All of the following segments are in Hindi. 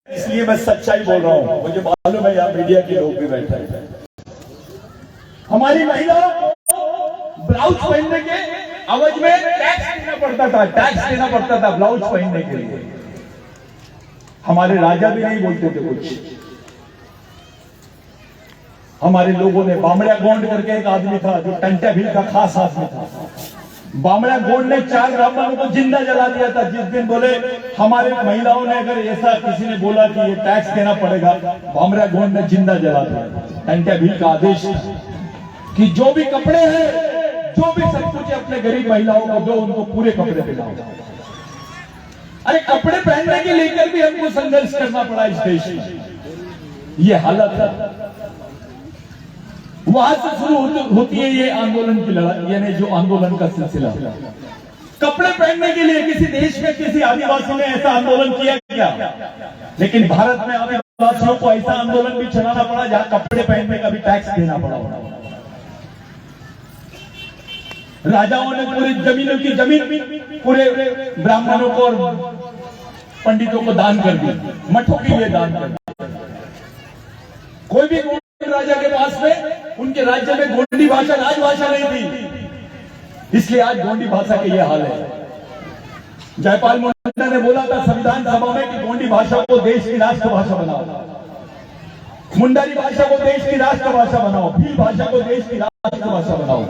इसलिए मैं सच्चाई बोल रहा हूं। मुझे मालूम है यहाँ मीडिया के लोग भी बैठे हैं। हमारी महिलाओं को ब्लाउज पहनने के अवज में टैक्स देना पड़ता था, टैक्स देना पड़ता था ब्लाउज पहनने के लिए। हमारे राजा भी नहीं बोलते थे कुछ। हमारे लोगों ने बामड़ा गोंड करके एक आदमी था जो टंटा भील का खास आदमी था। बामड़ा गोंड ने 4 ब्राह्मणों को जिंदा जला दिया था। जिस दिन बोले हमारे महिलाओं ने अगर ऐसा किसी ने बोला कि ये टैक्स देना पड़ेगा, बामड़ा गोंड ने जिंदा जला दिया। टंटा भील का आदेश कि जो भी कपड़े हैं, जो भी सब कुछ अपने गरीब महिलाओं को दो, उनको पूरे कपड़े पहनाओ। अरे कपड़े पहनने के लेकर भी हमको संघर्ष करना पड़ा इस देश में। ये हालत है। वहां से शुरू होती है ये आंदोलन की लड़ाई, यानी जो आंदोलन का सिलसिला। कपड़े पहनने के लिए किसी देश में किसी आदिवासी ने ऐसा आंदोलन किया क्या? लेकिन भारत में आदिवासियों को ऐसा आंदोलन भी चलाना पड़ा जहां कपड़े पहनने का भी टैक्स देना पड़ा। राजाओं ने पूरी जमीनों की जमीन पूरे ब्राह्मणों को और पंडितों को दान कर दी, मठों के लिए दान कर दी। कोई भी राजा के पास में उनके राज्य में गोंडी भाषा राजभाषा नहीं थी, इसलिए आज गोंडी भाषा के ये हाल है। जयपाल मुंडा ने बोला था संविधान सभा में कि गोंडी भाषा को देश की राष्ट्रभाषा बनाओ, मुंडारी भाषा को देश की राष्ट्रभाषा बनाओ, भील भाषा को देश की राष्ट्रभाषा बनाओ।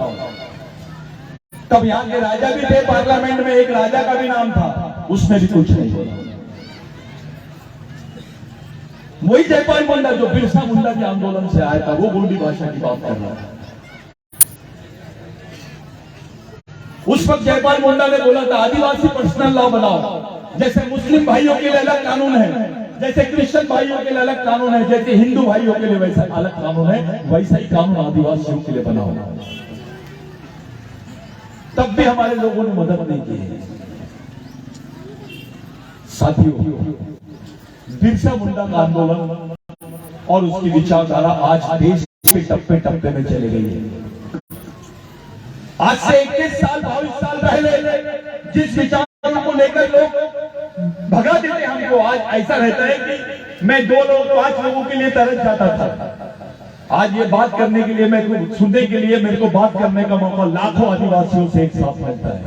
तब यहाँ के राजा भी थे, पार्लियामेंट में एक राजा का भी नाम था, उसने भी कुछ नहीं बोला। वही जयपाल मुंडा जो बिरसा मुंडा के आंदोलन से आया था, वो गोंडी भाषा की बात कर रहा था। उस वक्त जयपाल मुंडा ने बोला था आदिवासी पर्सनल लॉ बनाओ। जैसे मुस्लिम भाइयों के लिए अलग कानून है, जैसे क्रिश्चियन भाइयों के लिए अलग कानून है, जैसे हिंदू भाइयों के लिए वैसा अलग कानून है, वैसा ही कानून आदिवासियों के लिए बनाओ। तब भी हमारे लोगों ने मदद नहीं की। साथियों, बिरसा मुंडा का आंदोलन और उसकी विचारधारा आज देश के टप्पे टप्पे में चले गई है। आज से 21 साल 22 साल पहले जिस विचारों को लेकर लोग भगा देते हमको, आज ऐसा रहता है कि मैं 2 लोग 5 लोगों के लिए तरस जाता था। आज ये बात करने के लिए, मैं सुनने के लिए, मेरे को बात करने का मौका लाखों आदिवासियों से एक साथ मिलता है।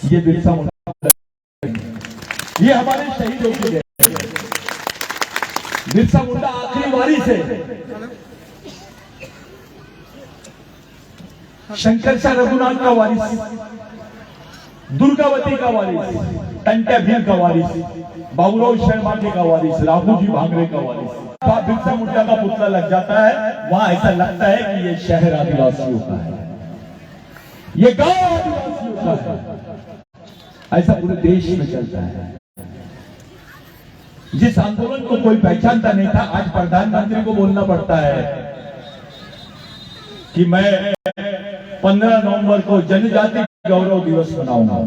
ये बिरसा मुंडा, ये हमारे शहीदों की। बिरसा मुंडा आखिरी वारिस है शंकर शाह रघुनाथ का वारिस, दुर्गावती का वारिस, टंटा भील का वारिस, बाबूराव शर्मा के का वारिस, राघोजी भांगरे का वारिस। बिरसा मुंडा का पुतला लग जाता है, वहां ऐसा लगता है कि ये शहर आदिवासियों का है, ये गांव आदिवासियों का है। ऐसा पूरे देश में चलता है। जिस आंदोलन को कोई पहचानता नहीं था, आज प्रधानमंत्री को बोलना पड़ता है कि मैं 15 नवंबर को जनजाति गौरव दिवस मनाऊंगा।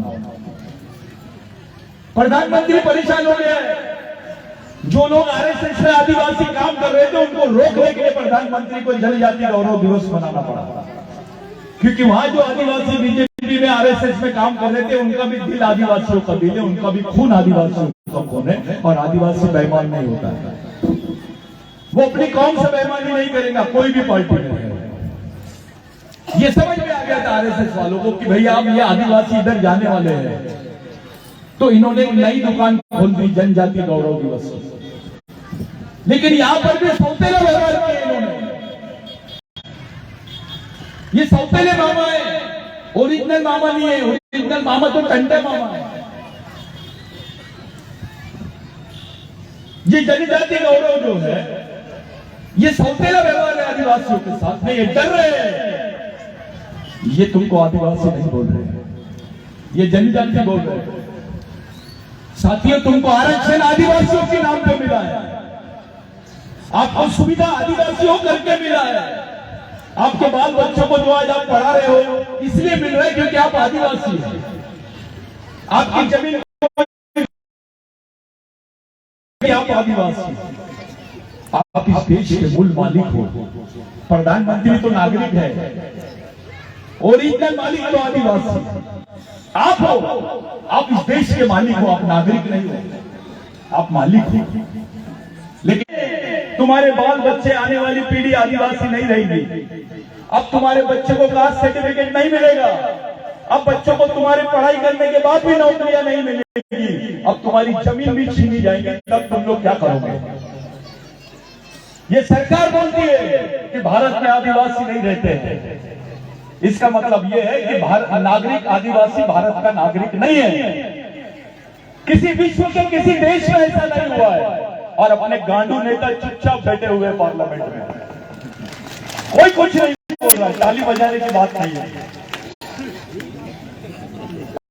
प्रधानमंत्री परेशान हो गया है। जो लोग आरएसएस में आदिवासी काम कर रहे थे, उनको रोकने के लिए प्रधानमंत्री को जनजाति गौरव दिवस मनाना पड़ा, क्योंकि वहां जो आदिवासी बीजेपी में आरएसएस में काम कर रहे थे, उनका भी दिल आदिवासियों का दिल है, उनका भी खून आदिवासियों का खून है। और आदिवासी बेईमान नहीं होता है, वो अपनी कौम से बेईमानी नहीं करेगा, कोई भी पार्टी में। ये समझ में आ गया था आरएसएस वालों को कि भैया अब ये आदिवासी इधर जाने वाले हैं, तो इन्होंने एक नई दुकान खोल दी, जनजाति गौरव दिवस। लेकिन यहां पर भी सौतेला व्यवहार किया इन्होंने। ये सौतेले मामा है, ओरिजिनल मामा नहीं है। ओरिजिनल मामा तो टंटे मामा है। ये जनजाति गौरव जो है, ये सौतेला व्यवहार है आदिवासियों के साथ में। ये डर रहे हैं, ये तुमको आदिवासी नहीं बोल रहे, ये जनजाति बोल रहे हैं। साथियों, तुमको आरक्षण आदिवासियों के नाम पे मिला है, आपको सुविधा आदिवासियों करके मिला है। आपके बाल बच्चों को जो आज आप पढ़ा रहे हो, इसलिए मिल रहा है क्योंकि आप आदिवासी हैं। आपकी जमीन आप आदिवासी, आप इस देश के मूल मालिक हो। प्रधानमंत्री तो नागरिक है, ओरिजिनल मालिक तो आदिवासी आप हो। आप इस देश के मालिक हो, आप नागरिक नहीं हो, आप मालिक हो। तुम्हारे बाल बच्चे, आने वाली पीढ़ी आदिवासी नहीं रहेगी। अब तुम्हारे बच्चे को कास्ट सर्टिफिकेट नहीं मिलेगा। अब बच्चों को तुम्हारे पढ़ाई करने के बाद भी नौकरियां नहीं मिलेगी। अब तुम्हारी जमीन भी छीनी जाएगी, तब तुम लोग क्या करोगे? ये सरकार बोलती है कि भारत में आदिवासी नहीं रहते हैं। इसका मतलब यह है कि भारत नागरिक आदिवासी भारत का नागरिक नहीं है। किसी विश्व के किसी देश में ऐसा नहीं हुआ है। और अपने गांडू नेता चुपचाप बैठे हुए पार्लियामेंट में, कोई कुछ नहीं बोल रहा, ताली बजाने की बात नहीं है,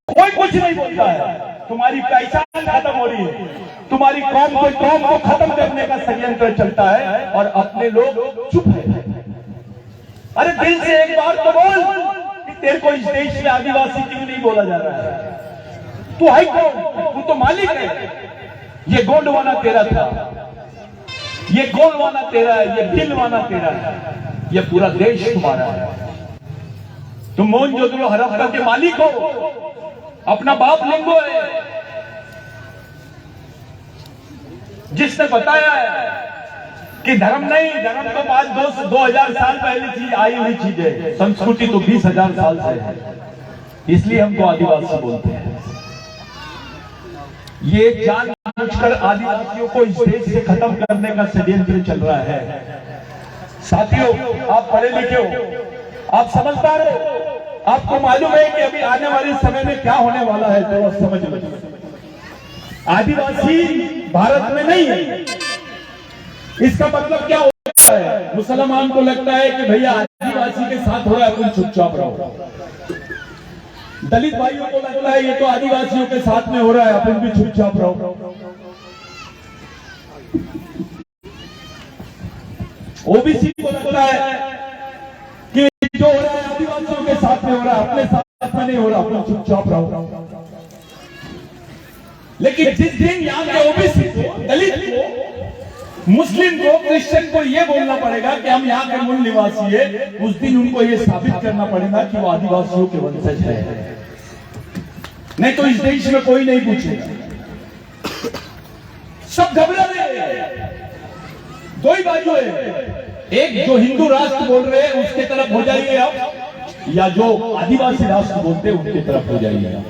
कोई कुछ नहीं बोलता है। तुम्हारी पहचान खत्म हो रही है, तुम्हारी कौम को खत्म करने का षड्यंत्र चलता है और अपने लोग चुप है। अरे दिल से एक बार तो बोल कि तेरे को इस देश में आदिवासी क्यों नहीं बोला जा रहा है? तू है कौन? तू तो मालिक है। ये गोंडवाना तेरा था, ये गोलवाना तेरा है, ये दिलवाना तेरा है, ये पूरा देश तुम्हारा है। तुम मोहनजोदड़ो हड़प्पा के मालिक हो, अपना बाप लिंगो है जिसने बताया है कि धर्म नहीं, धर्म तो आज 2000 साल पहले चीज आई हुई चीज है, संस्कृति तो 20,000 साल से है, इसलिए हमको आदिवासी बोलते हैं। ये जानबूझकर आदिवासियों को इस देश से खत्म करने का षड्यंत्र चल रहा है। साथियों, आप पढ़े लिखे हो, आप समझदार हो, आपको मालूम है कि अभी आने वाले समय में क्या होने वाला है, तो समझ लो। आदिवासी भारत में नहीं है। इसका मतलब क्या होता है? मुसलमान को लगता है कि भैया आदिवासी के साथ हो रहा है, तुम चुपचाप रहो। दलित भाइयों को लगता है ये तो आदिवासियों के साथ में हो रहा है, अपन भी चुपचाप रहो। ओबीसी को लगता है कि जो हो रहा है आदिवासियों के साथ में हो रहा है, अपने साथ में नहीं हो रहा, अपन चुपचाप रहो। लेकिन जिस दिन यहाँ के ओबीसी को, दलित को, मुस्लिम को, क्रिश्चियन को ये बोलना पड़ेगा कि हम यहाँ के मूल निवासी है, उस दिन उनको ये साबित करना पड़ेगा कि वो आदिवासियों के वंशज है। नहीं तो इस देश में कोई नहीं पूछेगा। सब घबरा रहे हैं। दो ही बाजू है, एक जो हिंदू राष्ट्र बोल रहे हैं उसके तरफ हो जाइए आप, या जो आदिवासी राष्ट्र बोलते हैं उनके तरफ हो जाइए आप।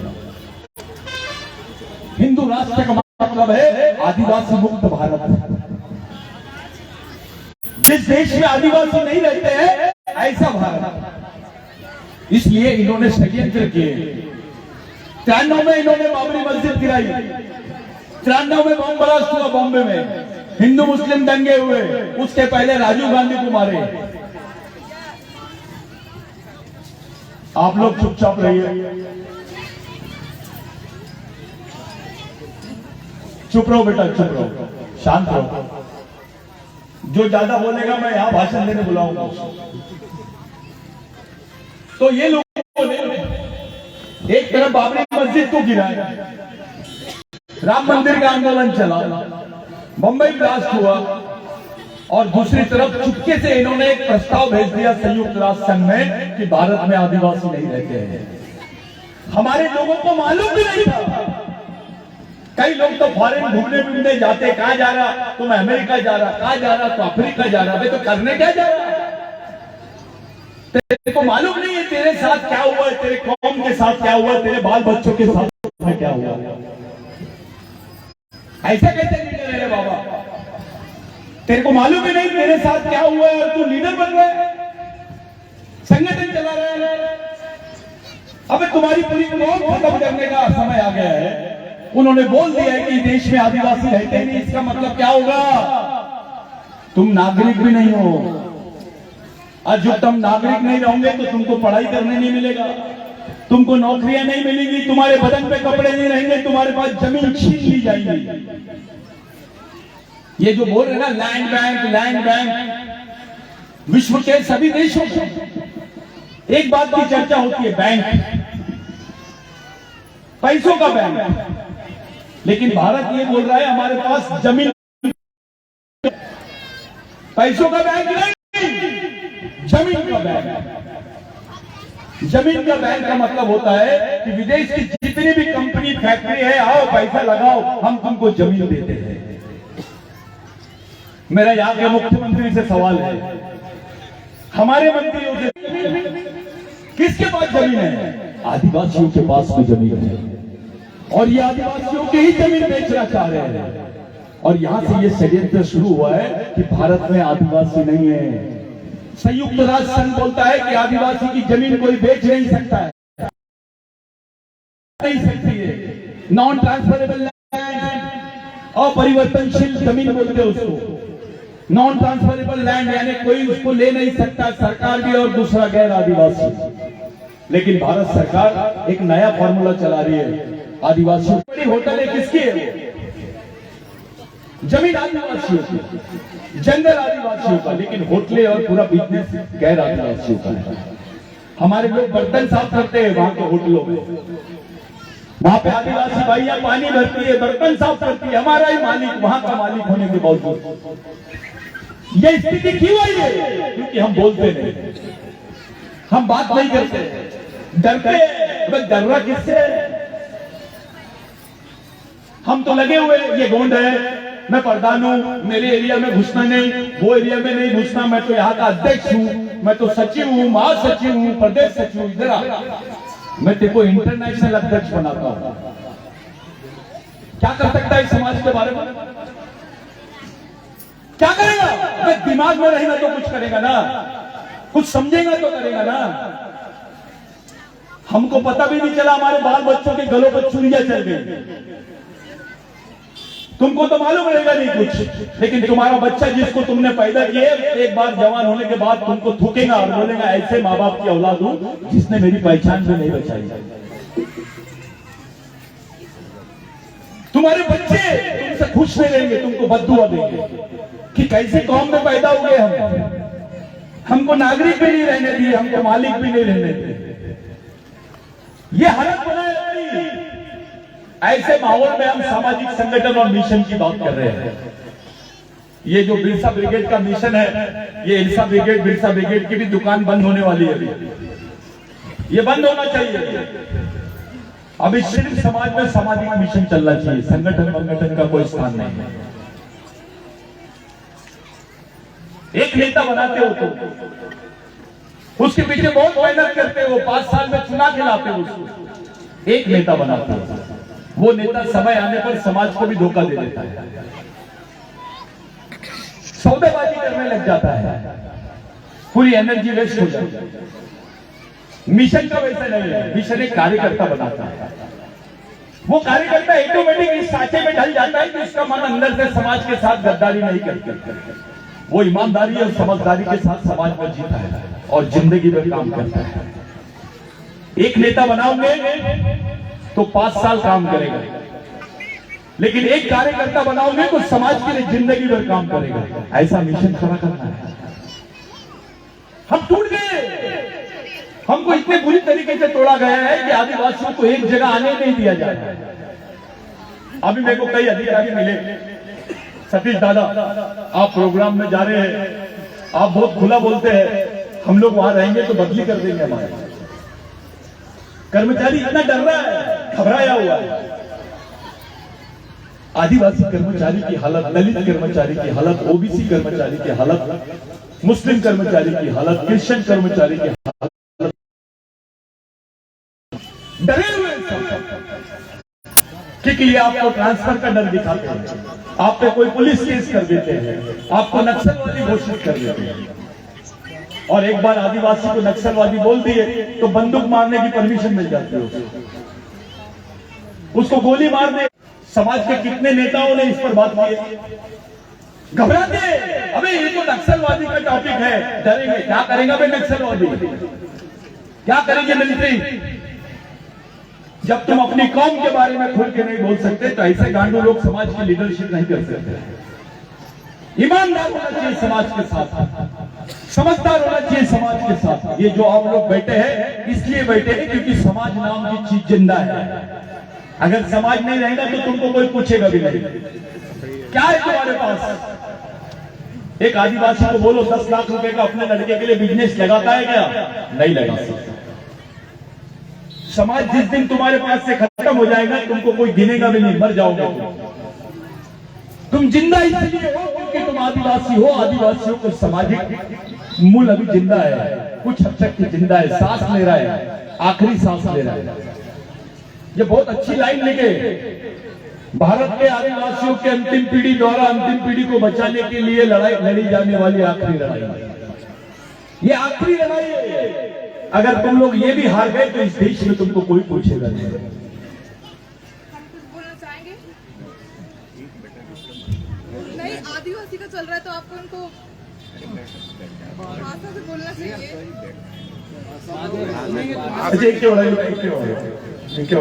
हिंदू राष्ट्र का मतलब है आदिवासी मुक्त भारत। जिस देश में आदिवासी नहीं रहते हैं ऐसा भारत। इसलिए इन्होंने षड्यंत्र किए। 93 में इन्होंने बाबरी मस्जिद गिराई, 93 में बम ब्लास्ट हुआ बॉम्बे में, हिंदू मुस्लिम दंगे हुए, उसके पहले राजीव गांधी को मारे। आप लोग चुपचाप रहिए, चुप रहो बेटा, चुप रहो, शांत रहो। जो ज्यादा बोलेगा मैं यहां भाषण देने बुलाऊंगा। तो ये लोगों ने एक तरफ बाबरी मस्जिद को गिराया, राम मंदिर का आंदोलन चला, बम्बई ब्लास्ट हुआ, और दूसरी तरफ चुपके से इन्होंने एक प्रस्ताव भेज दिया संयुक्त राष्ट्र संघ में कि भारत में आदिवासी नहीं रहते हैं। हमारे लोगों को मालूम भी नहीं था। कई लोग तो फॉरेन घूमने जाते, कहा जा रहा तुम अमेरिका जा रहा, कहा जा रहा तो अफ्रीका जा रहा, भाई तो करने क्या जा रहा? तेरे को मालूम नहीं है तेरे साथ क्या हुआ, तेरे कौम के साथ क्या हुआ, तेरे बाल बच्चों के साथ क्या हुआ? ऐसा कैसे लीडर है रे बाबा? तेरे को मालूम ही नहीं तेरे साथ क्या हुआ है और तू लीडर बन रहा है, संगठन चला रहा है। अब तुम्हारी पूरी कौम खत्म करने का समय आ गया है। उन्होंने बोल दिया है कि देश में आदिवासी रहते नहीं। इसका मतलब क्या होगा? तुम नागरिक भी नहीं हो। आज जब तुम नागरिक नहीं रहोगे तो तुमको पढ़ाई करने नहीं मिलेगा, तुमको नौकरियां नहीं मिलेगी, तुम्हारे बदन पे कपड़े नहीं रहेंगे, तुम्हारे पास जमीन छीन ली जाएगी। ये जो बोल रहे ना लैंड बैंक, विश्व के सभी देशों में एक बात की चर्चा होती है, बैंक, पैसों का बैंक। लेकिन भारत ये बोल रहा है हमारे पास जमीन, पैसों का बैंक नहीं, जमीन का बैंक। जमीन का बैंक का मतलब होता है कि विदेश की जितनी भी कंपनी फैक्ट्री है, आओ पैसा लगाओ, हम तुमको जमीन देते हैं। मेरा यहाँ के मुख्यमंत्री से सवाल है, हमारे मंत्रियों से, किसके पास जमीन है? आदिवासियों के पास में जमीन है और ये आदिवासियों की ही जमीन बेचना चाह रहे हैं। और यहां से ये षड्यंत्र शुरू हुआ है कि भारत में आदिवासी नहीं है। संयुक्त राष्ट्र संघ बोलता है कि आदिवासी की जमीन कोई बेच नहीं सकता है, नहीं सकती है। नॉन ट्रांसफरेबल लैंड, अपरिवर्तनशील जमीन बोलते हैं उसको। नॉन ट्रांसफरेबल लैंड यानी कोई उसको ले नहीं सकता, सरकार भी और दूसरा गैर आदिवासी। लेकिन भारत सरकार एक नया फॉर्मूला चला रही है, आदिवासियों की बड़ी होटल है, किसकी है? जमीन आदिवासियों की, जंगल आदिवासियों का, लेकिन होटलें और पूरा बिजनेस गैर आदिवासियों का है। हमारे लोग बर्तन साफ करते हैं वहां के होटलों में, वहां पे आदिवासी भाइयां पानी भरती है, बर्तन साफ करती है, हमारा ही मालिक, वहां का मालिक होने के बावजूद ये स्थिति क्यों आई है? क्योंकि हम बोलते नहीं, हम बात नहीं करते, डरते। डर रहा किससे? हम तो लगे हुए, ये गोंड है, मैं प्रधान हूं, मेरे एरिया में घुसना नहीं, वो एरिया में नहीं घुसना, मैं तो यहाँ का अध्यक्ष हूं, मैं तो सचिव हूं, महासचिव हूं, प्रदेश सचिव हूं, इधर आ, मैं तेरे को इंटरनेशनल अध्यक्ष बनाता हूं। क्या कर सकता है इस समाज के बारे में? क्या करेगा? अबे दिमाग में रहेगा तो कुछ करेगा ना, कुछ समझेगा तो करेगा ना। हमको पता भी नहीं चला, हमारे बाल बच्चों के गलों पर चूड़ियां चल गई। तुमको तो मालूम रहेगा नहीं कुछ, लेकिन तुम्हारा बच्चा जिसको तुमने पैदा किया, एक बार जवान होने के बाद तुमको थूकेगा और बोलेगा ऐसे माँ बाप की औलाद हूं जिसने मेरी पहचान भी नहीं बचाई। तुम्हारे बच्चे तुमसे खुश नहीं रहेंगे, तुमको बद्दुआ देंगे कि कैसे कौम में पैदा हुए हम, हमको नागरिक भी नहीं रहने दिए, हमको मालिक भी नहीं रहने दिए। ये हालत बनाए। ऐसे माहौल में हम सामाजिक संगठन और मिशन की बात कर रहे हैं। ये जो बिरसा ब्रिगेड का मिशन है, ये इल्सा ब्रिगेड, बिरसा ब्रिगेड की भी दुकान बंद होने वाली है अभी। ये बंद होना चाहिए। अभी सिर्फ समाज में सामाजिक मिशन चलना चाहिए, संगठन का कोई स्थान नहीं है। एक नेता बनाते हो तो उसके पीछे बहुत मेहनत करते हो, 5 साल में चुना के लाते हो उसको, एक नेता बनाते हो। वो नेता समय आने पर समाज को भी धोखा दे देता है, सौदेबाजी करने लग जाता है, पूरी एनर्जी वेस्ट हो जाती है। मिशन का वैसा नहीं है, मिशन एक कार्यकर्ता बनाता है। वो कार्यकर्ता ऑटोमेटिक इस साचे में ढल जाता है कि उसका मन अंदर से समाज के साथ गद्दारी नहीं करता, वो ईमानदारी और समझदारी के साथ समाज में जीता है और जिंदगी में काम करता है। एक नेता बनाओगे तो 5 साल काम करेगा, लेकिन एक कार्यकर्ता बनाओगे तो समाज के लिए जिंदगी भर काम करेगा। ऐसा मिशन खड़ा करना है। हम टूट गए, हमको इतने बुरी तरीके से तोड़ा गया है कि आदिवासियों को एक जगह आने नहीं दिया जाए। अभी मेरे को कई अधिकारी मिले, सतीश दादा आप प्रोग्राम में जा रहे हैं, आप बहुत खुला बोलते हैं, हम लोग वहां रहेंगे तो बदली कर देंगे। हमारे कर्मचारी इतना डर रहा है, घबराया हुआ है। आदिवासी कर्मचारी की हालत, दलित कर्मचारी की हालत, ओबीसी कर्मचारी की हालत, मुस्लिम कर्मचारी की हालत, क्रिश्चियन कर्मचारी की हालत, डरे हुए क्योंकि ये आपको ट्रांसफर का डर दिखाते हैं, आप पे कोई पुलिस केस कर देते हैं, आपको नक्सलवादी घोषित कर देते हैं। और एक बार आदिवासी को नक्सलवादी बोल दिए तो बंदूक मारने की परमिशन मिल जाती है, उसको गोली मार दे। समाज के कितने नेताओं ने इस पर बात की, घबराते। अबे ये तो नक्सलवादी का टॉपिक है, डरेंगे। क्या करेगा भाई नक्सलवादी, क्या करेंगे मिलिट्री? जब तुम अपनी कौम के बारे में खुल के नहीं बोल सकते तो ऐसे गांडू लोग समाज की लीडरशिप नहीं कर सकते। ईमानदार होना चाहिए समाज के साथ, समझदार होना चाहिए समाज के साथ। ये जो आप लोग बैठे हैं इसलिए बैठे हैं क्योंकि समाज नाम की चीज जिंदा है। अगर समाज नहीं रहेगा तो तुमको कोई पूछेगा भी नहीं क्या है तुम्हारे पास। एक आदिवासी को बोलो 10 लाख रुपए का अपने लड़के के लिए बिजनेस लगाता है क्या? नहीं लगा सकता। समाज जिस दिन तुम्हारे पास से खत्म हो जाएगा तुमको कोई गिनेगा भी नहीं, मर जाओगे। तुम जिंदा इसलिए हो क्योंकि तुम आदिवासी हो। आदिवासियों को सामाजिक मूल अभी जिंदा है, कुछ हद तक जिंदा है, सांस ले रहा है, आखिरी सांस ले रहा है। ये बहुत अच्छी लाइन लिखे, भारत के आदिवासियों के अंतिम पीढ़ी द्वारा अंतिम पीढ़ी को बचाने के लिए लड़ाई लड़ी जाने वाली आखिरी लड़ाई, ये आखिरी लड़ाई है। अगर तुम लोग ये भी हार गए तो इस देश में तुमको कोई पूछेगा नहीं। नहीं, आदिवासी का चल रहा है तो आपको उनको भाषा से बोलना चाहिए। अच्छा,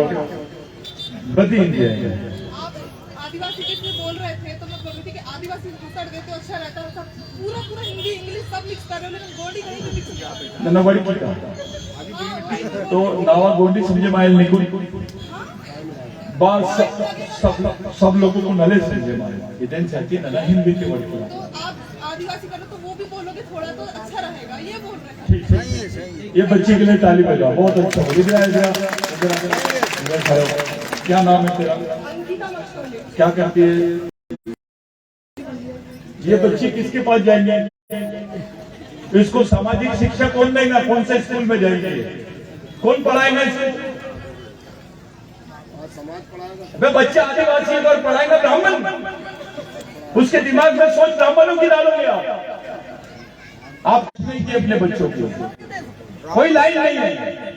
बदी इंडिया है। आप आदिवासी के लिए बोल रहे थे तो मैं बोल रही थी कि आदिवासी घुसड़ गए तो अच्छा रहता है। सब पूरा हिंदी इंग्लिश सब मिक्स कर रहे हो, लेकिन गोंडी कहीं भी मिक्स नहीं। नवड़ी तो नावा गोंडी समझे मायल निकुल बात सब लोगों को नले समझे मायल इतने चाहती ना हिंदी के वर्ड को। तो आप आदिवासी करो तो वो भी बोलोगे थोड़ा तो अच्छा रहेगा, ये बोल रहे हैं। ठीक है, ये बच्चे के लिए ताली बजाओ, बहुत अच्छा। क्या नाम है तेरा? अंकिता मशकोले। क्या करती है ये बच्ची? किसके पास जाएंगे? इसको सामाजिक शिक्षा कौन देगा? कौन से स्कूल में जाएंगे? कौन पढ़ाएगा इसको? वे बच्चा आदिवासी है और पढ़ाएगा ब्राह्मण। उसके दिमाग में सोच ब्राह्मणों की डालोगे आप नहीं किए अपने बच्चों को, कोई लाइन नहीं है।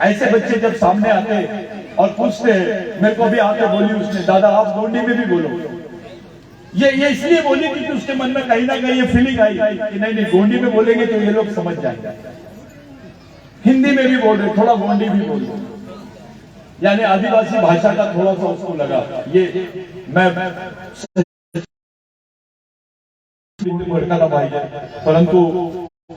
ऐसे बच्चे जब सामने आते और पूछते, मेरे को भी आके बोली उसने, दादा आप गोंडी में भी बोलो। ये इसलिए बोली क्योंकि उसके मन में कहीं ना कहीं ये फीलिंग आई कि नहीं गोंडी में बोलेंगे तो ये लोग समझ जाएंगे। हिंदी में भी बोल रहे, थोड़ा गोंडी भी बोल रहे, यानी आदिवासी भाषा का थोड़ा सा उसको लगा। ये मैं भड़का भाई है, परंतु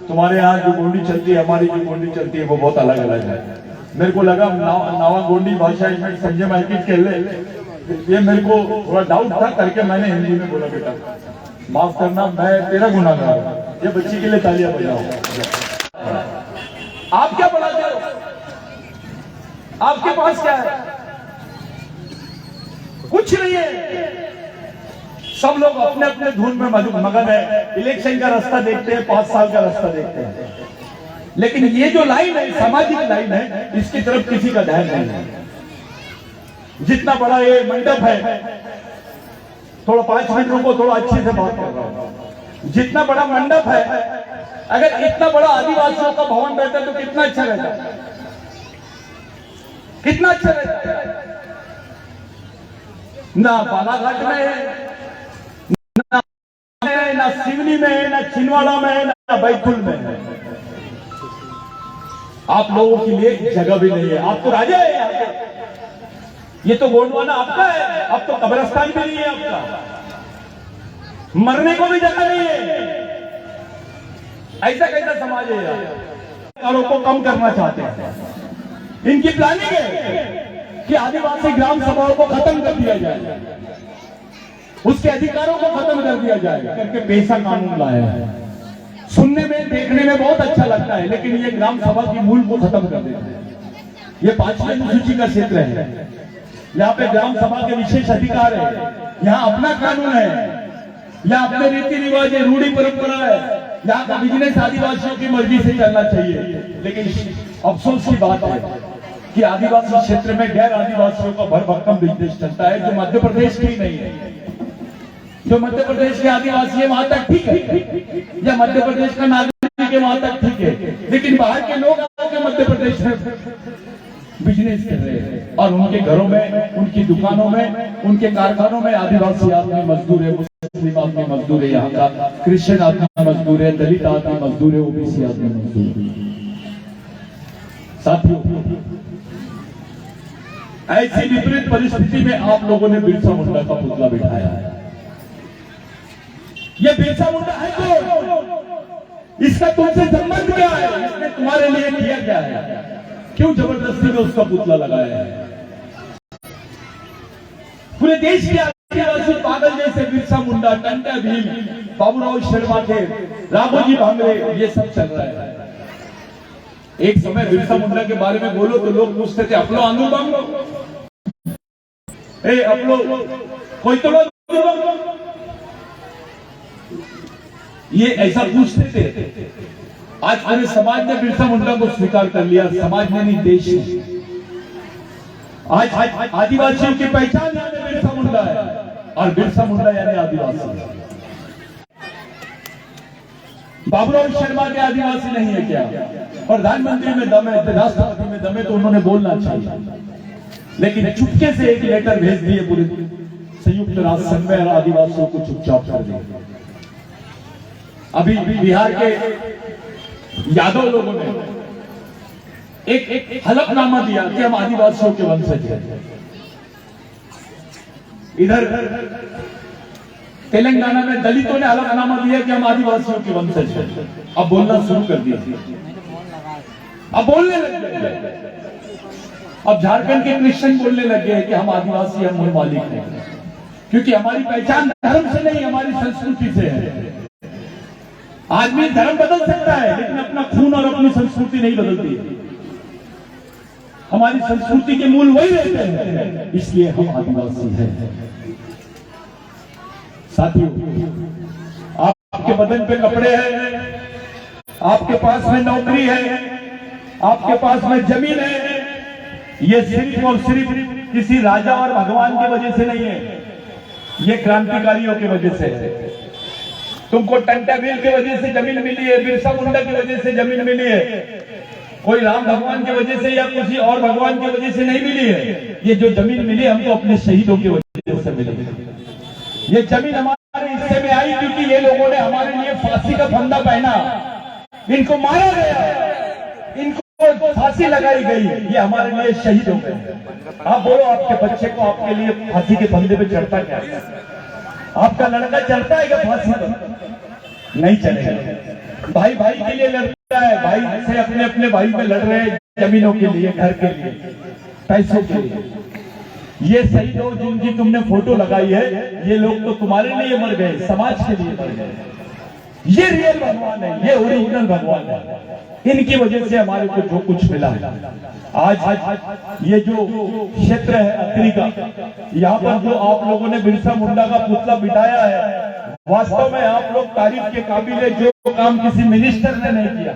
तुम्हारे यहाँ जो गोंडी चलती है, हमारी जो गोंडी चलती है वो बहुत अलग अलग है। मेरे को लगा नावा गोंडी भाषा इसमें संजय माइकिट के ले, ये मेरे को थोड़ा डाउट था करके मैंने हिंदी में बोला। बेटा माफ करना, मैं तेरा गुनाहगार हूं। ये बच्ची के लिए तालियां बजाओ। आप क्या पढ़ाते हो? आपके पास क्या है? कुछ नहीं है। सब लोग अपने अपने धुन में मगन है। इलेक्शन का रास्ता देखते हैं, 5 साल का रास्ता देखते हैं, लेकिन ये जो लाइन है, सामाजिक लाइन है, इसकी तरफ किसी का ध्यान नहीं है। जितना बड़ा ये मंडप है, थोड़ा 5 मिनट रुको, थोड़ा अच्छे से बात कर रहा हूं। जितना बड़ा मंडप है, अगर इतना बड़ा आदिवासियों का भवन रहता तो कितना अच्छा रहता, कितना अच्छा रहता। ना बालाघाट में है, ना सिवनी में है, ना छिंदवाड़ा में है, ना बैतूल में है। आप लोगों के लिए जगह भी नहीं है। आप तो राजा है यहाँ पे, ये तो गोंडवाना आपका है। अब तो कब्रिस्तान भी नहीं है आपका, मरने को भी जगह नहीं है। ऐसा कैसा समाज है यार? को कम करना चाहते हैं। इनकी प्लानिंग है कि आदिवासी ग्राम सभाओं को खत्म कर दिया जाए, उसके अधिकारों को खत्म कर दिया जाए करके पेशा कानून लाया है। सुनने में देखने में बहुत अच्छा लगता है, लेकिन ये ग्राम सभा की मूल को खत्म कर देता है। ये 5वीं अनुसूची का क्षेत्र है, यहाँ पे ग्राम सभा के विशेष अधिकार है, यहाँ अपना कानून है, यहाँ अपने रीति रिवाज है, रूढ़ी परंपरा है, यहाँ का बिजनेस आदिवासियों की मर्जी से चलना चाहिए। लेकिन अफसोस की बात है कि आदिवासी क्षेत्र में गैर आदिवासियों का भरभक्कम बिजनेस चलता है, जो मध्य प्रदेश की नहीं है। जो मध्य प्रदेश के आदिवासी है वहां तक ठीक है, या मध्य प्रदेश का नागरिक है वहां तक ठीक है, लेकिन बाहर के लोग आके मध्य प्रदेश में बिजनेस कर रहे हैं और उनके घरों में, उनकी दुकानों में, उनके कारखानों में आदिवासी आदमी मजदूर है, मुस्लिम आदमी मजदूर है, यहाँ का क्रिश्चियन आदमी मजदूर है, दलित आदमी मजदूर है, ओबीसी आदमी मजदूर है। साथियों, ऐसी विपरीत परिस्थिति में आप लोगों ने बिरसा मुंडा का पुतला बिठाया है। ये बिरसा मुंडा है तो इसका तुमसे संबंध क्या है? इसने तुम्हारे लिए किया क्या है? क्यों जबरदस्ती में उसका पुतला लगाया है? पूरे देश के आदिवासी पागल जैसे बिरसा मुंडा, टंटा भील, बाबूराव शर्मा, राघोजी भांगरे, ये सब चल रहा है। एक समय बिरसा मुंडा के बारे में बोलो तो लोग पूछते थे, अपलो आंदू बांगो, अपलो कोई तो ये ऐसा पूछते थे। आज पूरे समाज ने बिरसा मुंडा को स्वीकार कर लिया, समाज ने नहीं, देश ने। आज आदिवासियों की पहचान यानी बिरसा मुंडा है, और बिरसा मुंडा यानी आदिवासी। बाबूराव शर्मा के आदिवासी नहीं है क्या? प्रधानमंत्री में दम है, राष्ट्रपति में दम है, तो उन्होंने बोलना चाहिए। लेकिन चुपके से एक लेटर भेज दिए पूरे संयुक्त राष्ट्र संघ में, और आदिवासियों को चुपचाप कर दिया। अभी बिहार के यादव लोगों ने एक हलफनामा दिया कि हम आदिवासियों के वंशज हैं। इधर तेलंगाना में दलितों ने हलफनामा दिया कि हम आदिवासियों के वंशज हैं। अब बोलना शुरू कर दिया, अब बोलने लग गए। अब झारखंड के क्रिश्चियन बोलने लग गए कि हम आदिवासी, हम मूल मालिक हैं, क्योंकि हमारी पहचान धर्म से नहीं, हमारी संस्कृति से है। आदमी धर्म बदल सकता है, लेकिन अपना खून और अपनी संस्कृति नहीं बदलती है। हमारी संस्कृति के मूल वही रहते हैं, इसलिए हम आदिवासी हैं। साथियों, आपके बदन पे कपड़े हैं, आपके पास में नौकरी है, आपके पास में जमीन है, ये सिर्फ और सिर्फ किसी राजा और भगवान की वजह से नहीं है, ये क्रांतिकारियों की वजह से है। तुमको टंटा बिल की वजह से जमीन मिली है, बिरसा मुंडा की वजह से जमीन मिली है, कोई राम भगवान की वजह से या किसी और भगवान की वजह से नहीं मिली है। ये जो जमीन मिली हमको अपने शहीदों की वजह से मिली। ये जमीन हमारे हिस्से में आई क्योंकि ये लोगों ने हमारे लिए फांसी का फंदा पहना, इनको मारा गया, इनको फांसी लगाई गई, ये हमारे लिए शहीद हो गए। आप बोलो, आपके बच्चे को आपके लिए फांसी के फंदे पे चढ़ता क्या? आपका लड़का चढ़ता है क्या फांसी पर? नहीं चलेगा। भाई भाई के लिए लड़ता है, भाई से अपने अपने भाई में लड़ रहे हैं, जमीनों के लिए, घर के लिए, पैसों के लिए। ये सही लोग जिनकी तुमने फोटो लगाई है, ये लोग तो तुम्हारे लिए मर गए, समाज के लिए मर गए। ये रियल भगवान है, ये ओरिजिनल भगवान है। इनकी वजह से हमारे को जो कुछ मिला है। आज ये जो क्षेत्र है अत्रि का, यहाँ पर जो आप लोगों ने बिरसा मुंडा का पुतला बिठाया है, वास्तव में आप लोग तारीफ के काबिल है। जो काम किसी मिनिस्टर ने नहीं किया,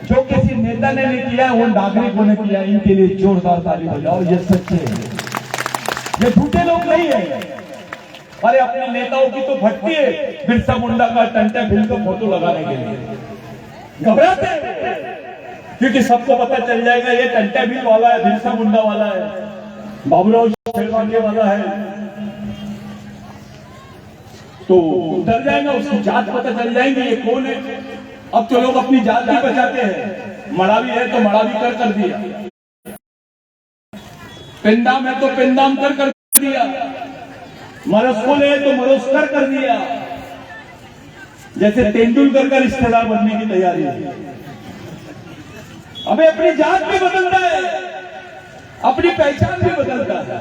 जो किसी नेता ने नहीं किया, वो नागरिकों ने किया। इनके लिए जोरदार ताली बजाओ। ये सच्चे हैं, ये झूठे लोग नहीं है। अरे अपने नेताओं की तो फटती है बिरसा मुंडा का टंटा बिल का फोटो लगाने के लिए, घबराते हैं क्योंकि सबको पता चल जाएगा ये टंटा बिल वाला है, बिरसा मुंडा वाला है, बाबूराव शर्मा वाला है, तो डर जाएगा, उसकी जात पता चल जाएंगे ये कौन है। अब तो लोग अपनी जात भी बचाते हैं। मड़ावी है तो मड़ावी कर दिया, पेंदाम है तो पेंदाम कर दिया, मरस्कोल है तो मरोस्कर कर दिया। जैसे तेंदुलकर का रिश्तेदार बनने की तैयारी है। हमें अपनी जात भी बदलता है, अपनी पहचान भी बदलता है।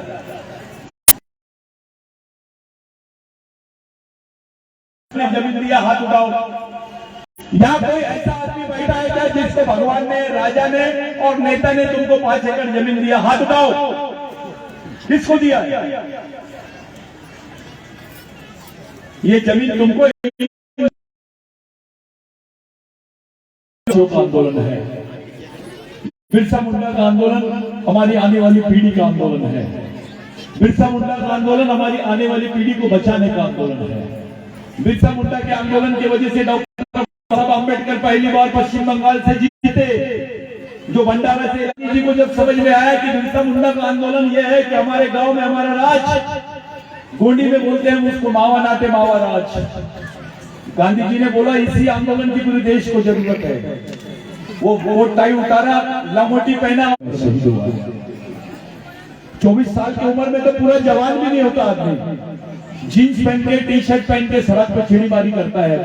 जमीन दिया, हाथ उठाओ। यहाँ कोई ऐसा आदमी बैठा है क्या जिसको भगवान ने, राजा ने और नेता ने तुमको 5 एकड़ जमीन दिया? हाथ उठाओ। किसको दिया? ये जमीन तुमको आंदोलन है, बिरसा मुंडा का आंदोलन हमारी आने वाली पीढ़ी का आंदोलन है। बिरसा मुंडा का आंदोलन हमारी आने वाली पीढ़ी को बचाने का आंदोलन है। बिरसा मुंडा के आंदोलन की वजह से डॉक्टर साहब अम्बेडकर पहली बार पश्चिम बंगाल से जीते। जो भंडारा से जी को जब समझ में आया कि बिरसा मुंडा का आंदोलन यह है कि हमारे गांव में हमारा राज, गोंडी में बोलते हैं उसको मावा नाटे मावा राज। गांधी जी ने बोला इसी आंदोलन की पूरे देश को जरूरत है। वो टाई उतारा, लामोटी पहना, 24 साल की उम्र में तो पूरा जवान भी नहीं होता आदमी। जीन्स पहन के, टी शर्ट पहन के सड़क पर छेड़ीमारी करता है,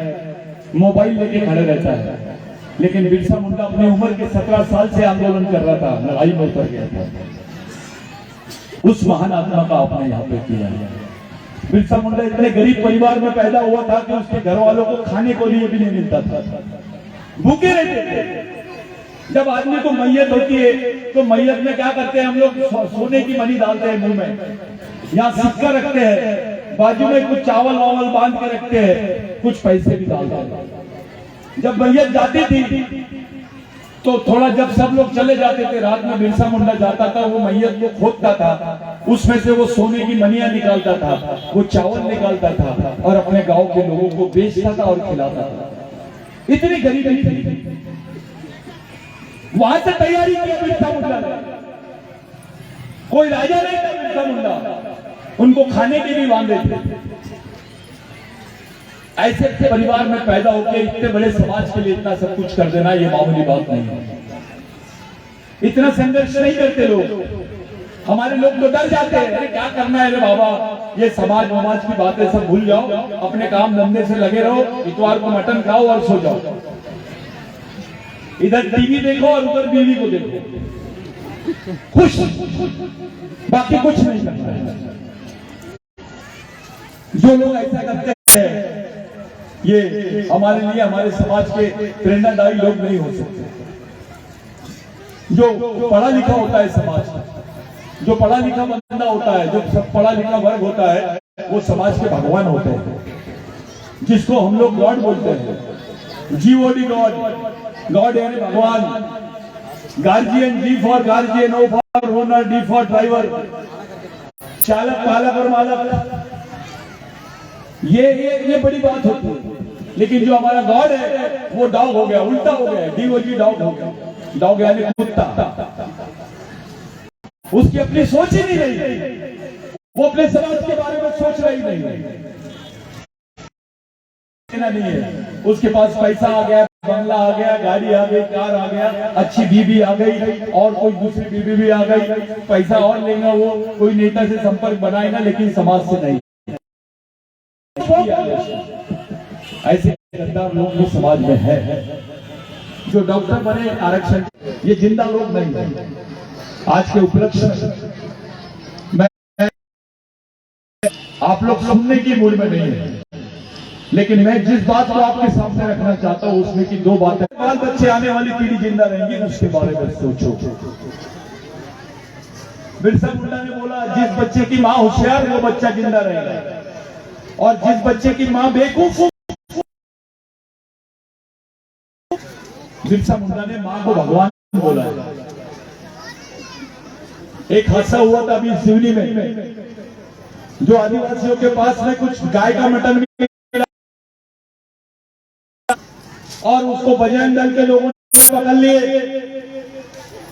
मोबाइल लेके खड़े रहता है। लेकिन बिरसा मुंडा अपनी उम्र के 17 साल से आंदोलन कर रहा था, लड़ाई में उतर गया था। उस महान आत्मा का आपने यहाँ पे किया है। बिरसा मुंडा इतने गरीब परिवार में पैदा हुआ था कि उसके घर वालों को खाने को लिए भी नहीं मिलता था, भूखे रहते थे। जब आदमी को मैयत होती है तो मैयत में क्या करते हैं हम लोग? सोने की मनी डालते हैं मुंह में, यहाँ सिक्का रखते हैं, बाजू में कुछ चावल वावल बांध के रखते हैं, कुछ पैसे भी डालते हैं। जब मैयत जाती थी तो थोड़ा, जब सब लोग चले जाते थे, रात में बिरसा मुंडा जाता था, वो मैयत को खोदता था, उसमें से वो सोने की मनिया निकालता था, वो चावल निकालता था और अपने गांव के लोगों को बेचता था और खिलाता था। इतनी गरीबी थी। वहां से तैयारी की बिरसा मुंडा ने। कोई राजा नहीं था बिरसा मुंडा, उनको खाने के भी वांदे थे। ऐसे परिवार में पैदा होकर इतने बड़े समाज के लिए इतना सब कुछ कर देना, ये मामूली बात नहीं है। इतना संघर्ष नहीं करते लोग। हमारे लोग तो डर जाते हैं, अरे क्या करना है रे बाबा, ये समाज की बातें सब भूल जाओ, अपने काम धंधे से लगे रहो, इतवार को मटन खाओ और सो जाओ, इधर टीवी देखो और उधर बीवी को देखो, खुश, बाकी कुछ नहीं करना है। जो लोग ऐसा करते हैं, ये हमारे लिए, हमारे समाज के प्रेरणादायी लोग नहीं हो सकते। जो पढ़ा लिखा होता है समाज, जो पढ़ा लिखा बंदा होता है, जो सब पढ़ा लिखा वर्ग होता है, वो समाज के भगवान होते हैं, जिसको हम लोग गॉड बोलते हैं। जीओडी गॉड, गॉड यानी भगवान। Guardian, G for guardian, O for owner, D for driver, चालक, पालक और मालक। ये बड़ी बात होती है। लेकिन जो हमारा गॉड है वो डॉग हो गया, उल्टा हो गया, डीओजी डॉग हो गया। डॉग यानी कुत्ता। उसकी अपनी सोच ही नहीं रही, वो अपने समाज के बारे में सोच रही नहीं है। उसके पास पैसा आ गया, बंगला आ गया, गाड़ी आ गई, कार आ गया, अच्छी बीबी आ गई और कोई दूसरी बीबी भी आ गई, पैसा और लेगा, वो कोई नेता से संपर्क बनाएगा, लेकिन समाज से नहीं। ऐसे गद्दार लोग भी समाज में है। जो डॉक्टर बने आरक्षण, ये जिंदा लोग नहीं है। आज के उपलक्ष्य में आप लोग सुनने की मूड में नहीं है, लेकिन मैं जिस बात को आपके सामने रखना चाहता हूं उसमें की दो बातें। बाल बच्चे, आने वाली पीढ़ी जिंदा रहेंगी, उसके बारे में सोचो। बिरसा मुंडा ने बोला, जिस बच्चे की मां होशियार वो बच्चा जिंदा रहेगा, और जिस बच्चे की मां बेवकूफ, बिरसा मुंडा ने मां को भगवान बोला है। एक हादसा हुआ था अभी सिवनी में, जो आदिवासियों के पास में कुछ गाय का मटन मिला और उसको बजरंग दल के लोगों ने पकड़ लिए।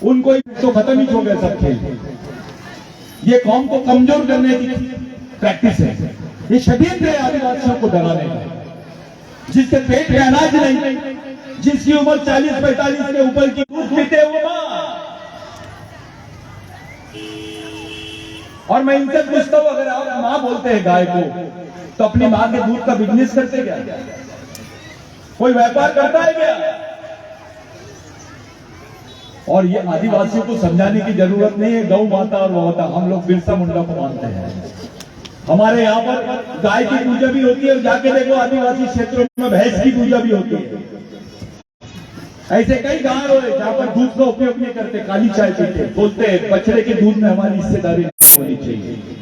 उनको तो खत्म ही हो गया सब खेल। ये कौम को कमजोर करने की प्रैक्टिस है, ये षड्यंत्र है आदिवासियों को डराने का। जिसके पेट में अनाज नहीं, जिसकी उम्र 40-45 के ऊपर की, दूध पीते वो मां। और मैं इनसे पूछता हूं, अगर आप मां बोलते हैं गाय को, तो अपनी मां के दूध का बिजनेस करते क्या? कोई व्यापार करता है क्या? और ये आदिवासियों को समझाने की जरूरत नहीं है। गौ माता और माता, हम लोग बिरसा मुंडा को मानते हैं। हमारे यहाँ पर गाय की पूजा भी होती है, और जाके देखो आदिवासी क्षेत्रों में भैंस की पूजा भी होती है। ऐसे कई गांव है जहां पर दूध का उपयोग नहीं करते, काली चाय पीते, बोलते हैं बछड़े के दूध में हमारी हिस्सेदारी नहीं होनी चाहिए।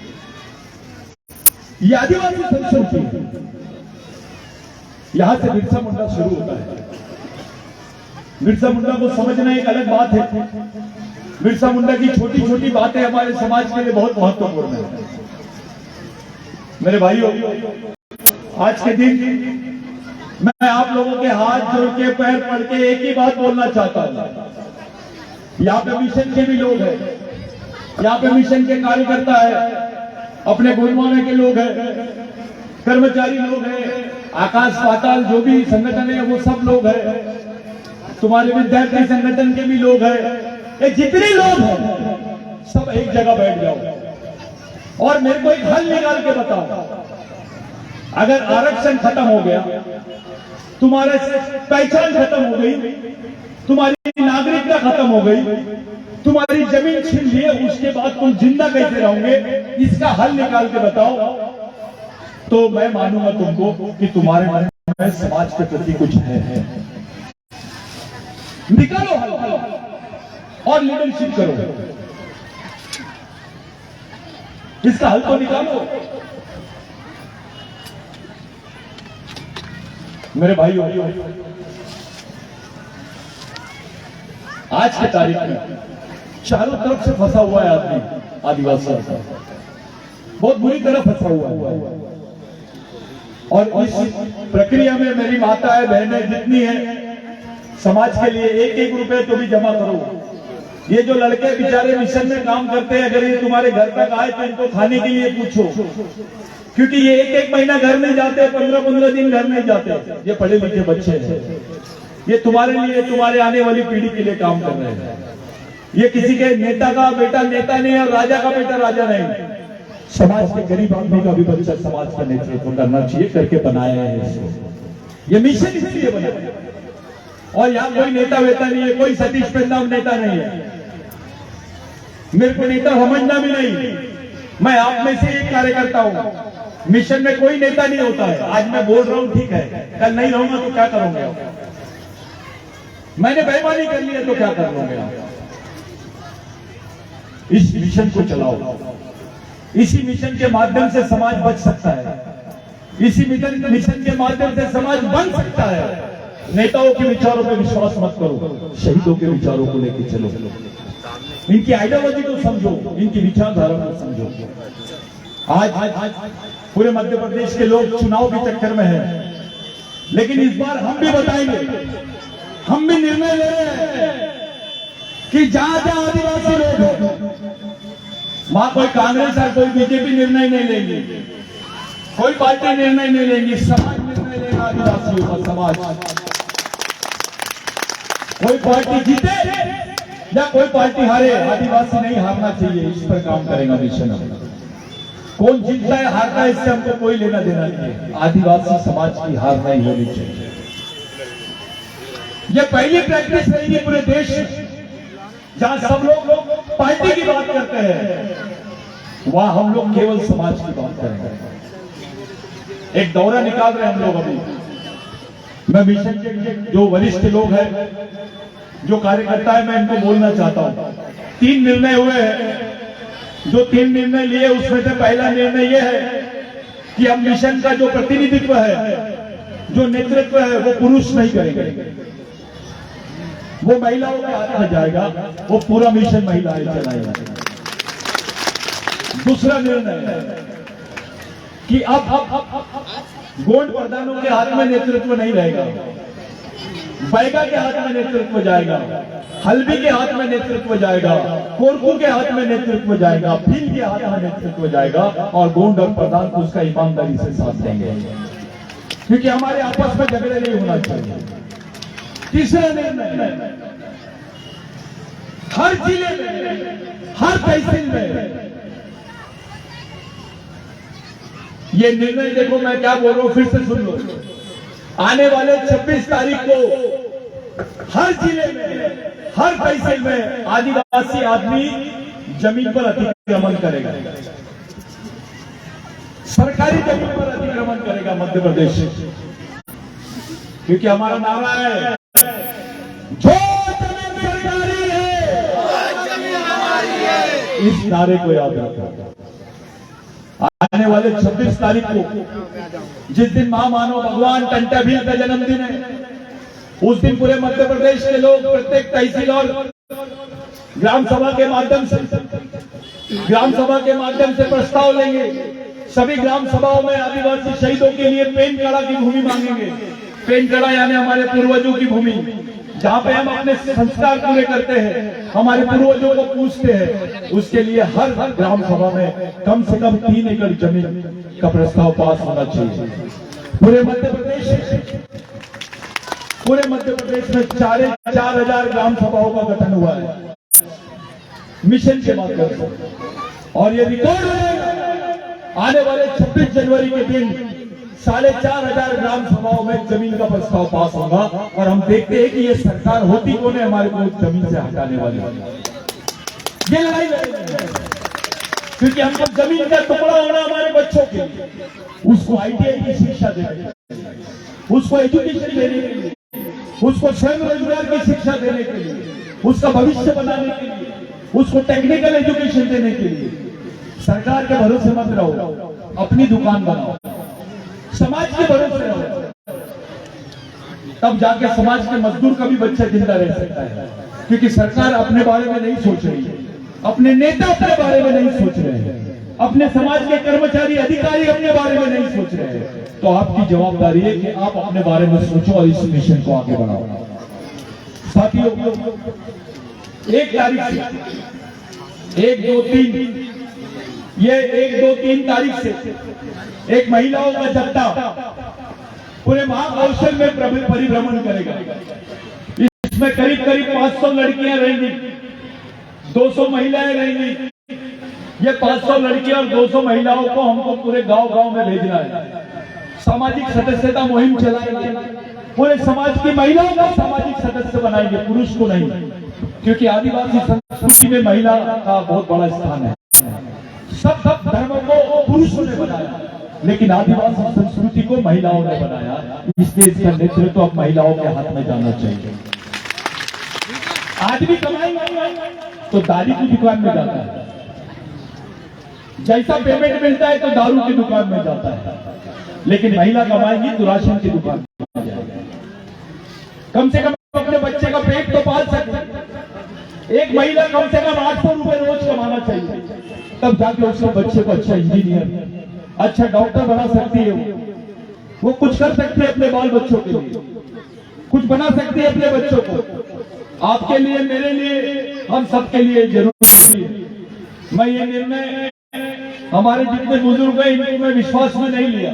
ये आदिवासी संस्कृति है, यहां से बिरसा मुंडा शुरू होता है। बिरसा मुंडा को समझना एक अलग बात है। बिरसा मुंडा की छोटी छोटी बातें हमारे समाज के लिए बहुत महत्वपूर्ण है। मेरे भाइयों, आज के दिन मैं आप लोगों के हाथ जोड़ के, पैर पड़ के एक ही बात बोलना चाहता हूं। यहाँ पे मिशन के भी लोग हैं, यहाँ पे मिशन के कार्यकर्ता है, अपने गुरुमाने के लोग हैं, कर्मचारी लोग हैं, आकाश पाताल जो भी संगठन है वो सब लोग हैं, तुम्हारे विद्यार्थी संगठन के भी लोग हैं। ये जितने लोग हैं सब एक जगह बैठ जाओ और मेरे को एक हल निकाल के बताओ। अगर आरक्षण खत्म हो गया, तुम्हारे पहचान खत्म हो गई, तुम्हारी नागरिकता खत्म हो गई, तुम्हारी जमीन छीन ली है, उसके बाद तुम जिंदा कैसे रहोगे? इसका हल निकाल के बताओ, तो मैं मानूंगा तुमको कि तुम्हारे मन में समाज के प्रति कुछ है। निकालो हल और लीडरशिप करो। इसका हल तो निकालो। मेरे भाइयों, आज की तारीख में चारों तरफ से फंसा हुआ है आदमी, आदिवासी बहुत बुरी तरह फंसा हुआ है। और इस प्रक्रिया में मेरी माताएं बहनें जितनी हैं, समाज के लिए एक एक रुपए तो भी जमा करो। ये जो लड़के बेचारे मिशन में काम करते हैं, अगर ये तुम्हारे घर तक आए तो इनको खाने के लिए पूछो, क्योंकि ये एक एक महीना घर नहीं जाते, 15-15 दिन घर नहीं जाते। ये पढ़े लिखे बच्चे हैं, ये तुम्हारे लिए, तुम्हारे आने वाली पीढ़ी के लिए काम कर रहे हैं। ये किसी के नेता का बेटा नेता नहीं और राजा का बेटा राजा नहीं, समाज के गरीब आदमी का भी बच्चा समाज का नेतृत्व करना चाहिए करके बनाया है इसको। ये मिशन इसलिए बनाया, और यहाँ कोई नेता वेता नहीं है, कोई सतीश पेंदाम नेता नहीं है, मेरे को नेता समझना भी नहीं। मैं आप में से एक कार्यकर्ता हूं। मिशन में कोई नेता नहीं होता है। आज मैं बोल रहा हूं, ठीक है, कल नहीं रहूंगा तो क्या करोगे? मैंने बेईमानी कर लिया तो क्या कर लोगे? इस मिशन को चलाओ। इसी मिशन के माध्यम से समाज बच सकता है, इसी मिशन के माध्यम से समाज बन सकता है। नेताओं के विचारों पे विश्वास मत करो, शहीदों के विचारों को लेकर चलो। इनकी आइडियोलॉजी को समझो, इनकी विचारधारा को समझो। आज पूरे मध्य प्रदेश के लोग चुनाव के चक्कर में हैं, लेकिन इस बार हम भी बताएंगे, हम भी निर्णय ले रहे हैं कि जहां जहां आदिवासी लोग हैं, वहां कोई कांग्रेस और कोई बीजेपी निर्णय नहीं लेंगे, कोई पार्टी निर्णय नहीं लेंगी, समाज निर्णय लेगा आदिवासियों का। समाज, कोई पार्टी जीते या कोई पार्टी हारे, आदिवासी नहीं हारना चाहिए, इस पर काम करेगा मिशन। कौन जीतता है हारता है इससे हमको कोई लेना देना नहीं है, आदिवासी समाज की हार नहीं होनी चाहिए। ये पहली प्रैक्टिस रहेगी पूरे देश में, जहां सब लोग पार्टी की बात करते हैं, वहां हम लोग केवल समाज की बात करेंगे। एक दौरा निकाल रहे हैं हम लोग अभी। मैं मिशन के जो वरिष्ठ लोग हैं, जो कार्यकर्ता है, मैं इनको बोलना चाहता हूं। 3 निर्णय हुए हैं। जो 3 निर्णय लिए उसमें से पहला निर्णय यह है कि अब मिशन का जो प्रतिनिधित्व है, जो नेतृत्व है, वो पुरुष नहीं करेंगे, वो महिलाओं के हाथ में जाएगा, वो पूरा मिशन महिलाएं चलाएंगी। दूसरा निर्णय है कि अब गोंड प्रधानों के हाथ में नेतृत्व नहीं रहेगा, बैगा के हाथ में नेतृत्व जाएगा, हल्बी के हाथ में नेतृत्व जाएगा, कोरकू के हाथ में नेतृत्व जाएगा, भील के हाथ में नेतृत्व जाएगा, और गोंड और प्रधान को उसका ईमानदारी से साथ देंगे, क्योंकि हमारे आपस में झगड़े नहीं होना चाहिए। तीसरा निर्णय, हर जिले में, हर तहसील में ये निर्णय, देखो मैं क्या बोल रहा हूं, फिर से सुन लो। आने वाले 26 तारीख को हर जिले में, हर तहसील में आदिवासी आदमी जमीन पर अतिक्रमण करेगा, सरकारी जमीन पर अतिक्रमण करेगा मध्य प्रदेश, क्योंकि हमारा नारा है, जो जमीन सरकारी है, वो जमीन हमारी है। इस नारे को याद रखो। आने वाले 26 तारीख को, जिस दिन महामानव भगवान टंटा भील का जन्मदिन है, उस दिन पूरे मध्य प्रदेश के लोग प्रत्येक तहसील और ग्राम सभा के माध्यम से प्रस्ताव लेंगे। सभी ग्राम सभाओं में आदिवासी शहीदों के लिए पेनकड़ा की भूमि मांगेंगे। पेनकड़ा यानी हमारे पूर्वजों की भूमि, जहां पे हम अपने संस्कार पूरे करते हैं, हमारे पूर्वजों को पूछते हैं। उसके लिए हर ग्राम सभा में कम से कम 3 एकड़ जमीन का प्रस्ताव पास होना चाहिए। पूरे मध्य प्रदेश में 4,000 ग्राम सभाओं का गठन हुआ है मिशन के माध्यम से, और ये रिकॉर्ड रहेगा। आने वाले 26 जनवरी के दिन 4,500 ग्राम सभाओं में जमीन का प्रस्ताव पास होगा, और हम देखते हैं कि ये सरकार होती कौन है हमारे को जमीन से हटाने वाली। ये लड़ाई लड़ेंगे, क्योंकि हमको जमीन का टुकड़ा होना हमारे बच्चों के लिए, उसको ITI की शिक्षा देने, उसको एजुकेशन देने के लिए, उसको स्वयं रोजगार की शिक्षा देने के लिए, उसका भविष्य बनाने के लिए, उसको टेक्निकल एजुकेशन देने के लिए। सरकार के भरोसे मत रहो, अपनी दुकान बनाओ, समाज के भरोसे रहो। तब जाके समाज के मजदूर का भी बच्चा जिंदा रह सकता है। क्योंकि सरकार अपने बारे में नहीं सोच रही है, अपने नेता अपने बारे में नहीं सोच रहे हैं, अपने समाज के कर्मचारी अधिकारी अपने बारे में नहीं सोच रहे हैं। तो आपकी जवाबदारी है कि आप अपने बारे में सोचो और इस मिशन को आगे बढ़ाओ। साथियों, 1 तारीख से 1, 2, 3 ये 1, 2, 3 तारीख से एक महिलाओं का जत्था पूरे महाकौशल में परिभ्रमण करेगा। इसमें करीब 500 लड़कियां रहेंगी, 200 महिलाएं रहेंगी। ये 500 लड़कियां और 200 महिलाओं को हमको पूरे गांव-गांव में भेजना है। सामाजिक सदस्यता मुहिम चलाएंगे, पूरे समाज की महिलाओं को सामाजिक सदस्य बनाएंगे, पुरुष को नहीं। क्योंकि आदिवासी संस्कृति में महिला का बहुत बड़ा स्थान है। सब धर्मों को पुरुषों ने बनाया, लेकिन आदिवासी संस्कृति को महिलाओं ने बनाया। इसलिए इसका नेतृत्व अब महिलाओं के हाथ में जाना चाहिए। आदमी कमाएंगे तो दारू की दुकान में जाता है, जैसा पेमेंट मिलता है तो दारू की दुकान में जाता है। लेकिन महिला कमाएंगी तो राशन की दुकान में जाएगी। कम से कम अपने बच्चे का पेट तो पाल सकते। एक महिला कम से कम 800 रुपए रोज कमाना चाहिए, तब जाके उसके बच्चे को अच्छा इंजीनियर, अच्छा डॉक्टर बना सकती है। वो कुछ कर सकती है अपने बाल बच्चों के लिए, कुछ बना सकती है अपने बच्चों को। आपके लिए, मेरे लिए, हम सबके लिए जरूरी है। मैं ये निर्णय हमारे जितने बुजुर्ग हैं इनको मैं विश्वास में नहीं लिया।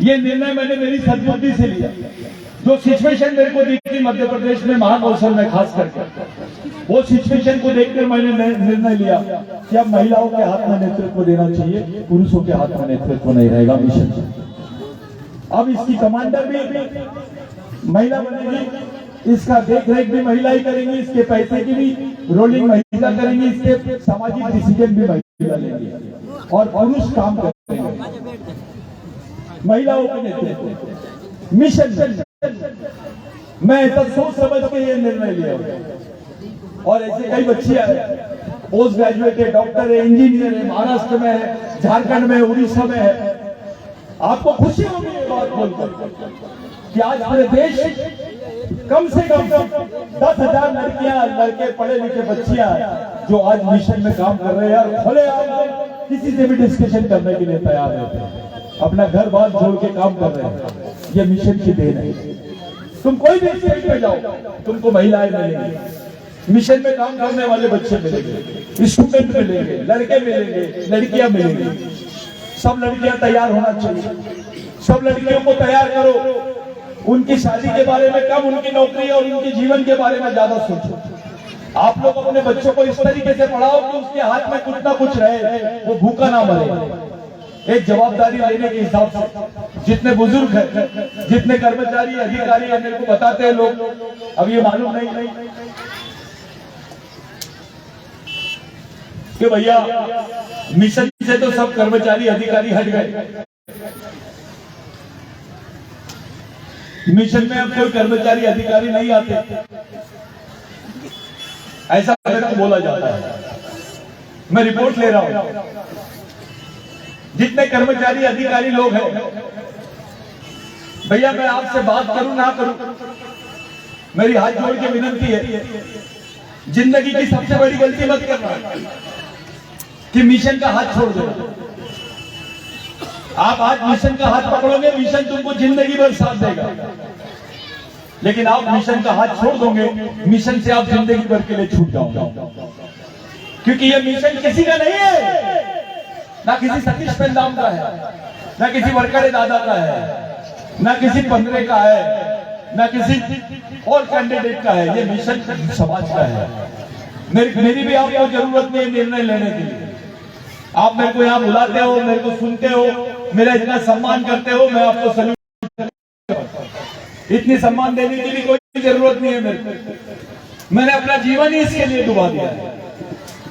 ये निर्णय मैंने मेरी सद्बुद्धि से लिया। जो सिचुएशन मेरे को दिखी मध्य प्रदेश में महाकौशल में खास करके, वो सिचुएशन को देखकर मैंने निर्णय लिया कि अब महिलाओं के हाथ में नेतृत्व देना चाहिए, पुरुषों के हाथ में नेतृत्व नहीं रहेगा मिशन। अब इसकी कमांडर भी महिला बनेगी, इसका देख रेख भी महिला ही करेंगी, इसके पैसे की भी रोलिंग महिला करेंगी, इसके सामाजिक डिसीजन भी महिला लेंगी और पुरुष काम करेंगे। महिलाओं के नेतृत्व मिशन मैं ऐसा सोच समझ के ये निर्णय लिया। और ऐसे कई बच्चियां हैं, पोस्ट ग्रेजुएट है, डॉक्टर है, इंजीनियर है, महाराष्ट्र में है, झारखंड में, उड़ीसा में है। आपको खुशी होगी ये बात बोलकर कि आज पूरे देश कम से कम 10,000 लड़कियां, लड़के, पढ़े लिखे बच्चियां जो आज मिशन में काम कर रहे हैं और खुलेआम किसी से भी डिस्कशन करने के लिए तैयार रहते हैं, अपना घर बार छोड़ के काम कर रहे हैं। ये मिशन की देन है। तुम कोई भी स्टेट पे जाओ, तुमको महिलाएं मिलेंगी, मिशन में काम करने वाले बच्चे मिलेंगे, स्टूडेंट मिलेंगे, लड़के मिलेंगे, लड़कियां मिलेंगी। सब लड़कियां तैयार होना चाहिए। सब लड़कियों को तैयार करो। उनकी शादी के बारे में कम, उनकी नौकरी और उनके जीवन के बारे में ज्यादा सोचो। आप लोग अपने बच्चों को इस तरीके से पढ़ाओ कि उसके हाथ में कुछ ना कुछ रहे, वो भूखा ना मरे। एक जवाबदारी लेने के हिसाब से जितने बुजुर्ग हैं, जितने कर्मचारी, अधिकारी हैं, मेरे को बताते हैं लोग, अब ये मालूम नहीं कि भैया मिशन से तो सब कर्मचारी अधिकारी हट गए। मिशन में अब कोई कर्मचारी अधिकारी नहीं आते, ऐसा बोला जाता है। मैं रिपोर्ट ले रहा हूं। जितने कर्मचारी अधिकारी लोग हैं, भैया मैं आपसे बात करूं ना करूं, मेरी हाथ जोड़ के विनती है, जिंदगी की सबसे बड़ी गलती मत करना कि मिशन का हाथ छोड़ दो। आप आज मिशन का हाथ पकड़ोगे, मिशन तुमको जिंदगी भर साथ देगा। लेकिन आप मिशन का हाथ छोड़ दोगे, मिशन से आप जिंदगी भर के लिए छूट जाओगे। क्योंकि ये मिशन किसी का नहीं है, ना किसी सतीश पेंदाम का है, ना किसी वरकड़े दादा का है, ना किसी पंद्रे का है, ना किसी और कैंडिडेट का है। ये मिशन समाज का है। मेरी भी आपको जरूरत नहीं निर्णय लेने की। आप मेरे को यहाँ बुलाते हो, मेरे को सुनते हो, मेरा इतना सम्मान करते हो, मैं आपको सल्यूट। इतनी सम्मान देने की भी कोई जरूरत नहीं है मेरे को। मैंने अपना जीवन ही इसके लिए डुबा दिया है।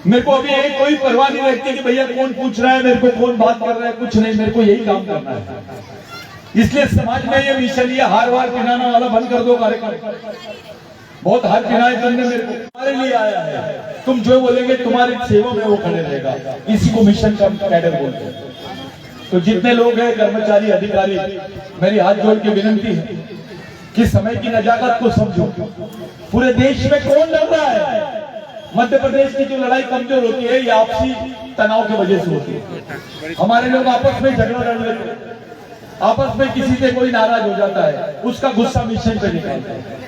मेरे को अभी यही कोई परवाह नहीं रहती कि भैया कौन पूछ रहा है मेरे को, कौन बात कर रहा है, कुछ नहीं। मेरे को यही काम करना है। इसलिए समाज में ये मिशन, ये हार वार पिनाना वाला बंद कर दो कार्यक्रम। बहुत हार पिनाए तुमने मेरे को, तुम्हारे लिए आया है। तुम जो बोलेंगे तुम्हारी सेवा में वो खड़े रहेगा। इसी को मिशन का कैडर बोलते हैं। तो जितने लोग हैं कर्मचारी, अधिकारी, मेरी हाथ जोड़ के विनती है कि समय की नजाकत को समझो। पूरे देश में कौन लड़ रहा है? मध्य प्रदेश की जो लड़ाई कमजोर होती है ये आपसी तनाव की वजह से होती है। हमारे लोग आपस में झगड़ा लड़ लेते हैं, आपस में किसी से कोई नाराज हो जाता है, उसका गुस्सा मिशन पे निकालते हैं।